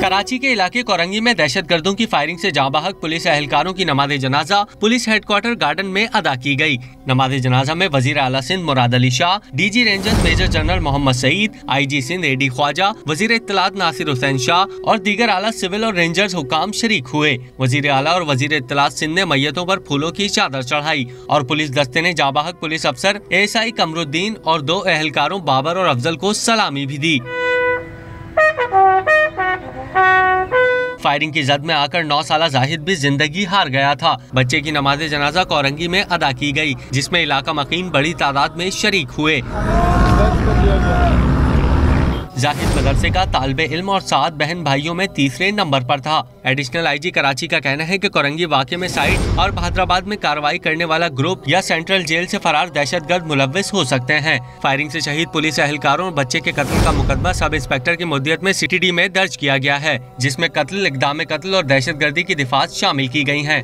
कराची के इलाके कोरंगी में दहशतगर्दों की फायरिंग से जाँ बहक पुलिस एहलकारों की नमाज जनाजा पुलिस हेडक्वार्टर गार्डन में अदा की गई। नमाज जनाजा में वजीर आला Sindh Murad Ali Shah, DG Rangers Major General Mohammad Saeed, IG Sindh AD Khawaja, वजीर इत्तलात नासिर हुसैन शाह और दीगर आला सिविल और रेंजर्स हुकाम शरीक हुए। वजीर आला और वजीर इत्तलात सिंध ने मैयतों पर फूलों की चादर चढ़ाई और पुलिस दस्ते ने जाँ बहक पुलिस अफसर ASI कमरुद्दीन और 2 एहलकारों बाबर और अफजल को सलामी भी दी। फायरिंग की जद में आकर 9 साला जाहिद भी जिंदगी हार गया था। बच्चे की नमाज जनाजा कोरंगी में अदा की गई, जिसमें इलाका मकीन बड़ी तादाद में शरीक हुए। जाहिद मदरसे का तालिबे इल्म और 7 बहन भाइयों में तीसरे नंबर पर था। एडिशनल IG कराची का कहना है कि कोरंगी वाक़े में साइड और हैदराबाद में कार्रवाई करने वाला ग्रुप या सेंट्रल जेल से फरार दहशतगर्द मुलव्विस हो सकते हैं। फायरिंग से शहीद पुलिस एहलकारों और बच्चे के कत्ल का मुकदमा सब इंस्पेक्टर की मुद्दत में CTD में दर्ज किया गया है, जिसमें कत्ल, इक़दाम कत्ल और दहशतगर्दी की दिफात शामिल की गई हैं।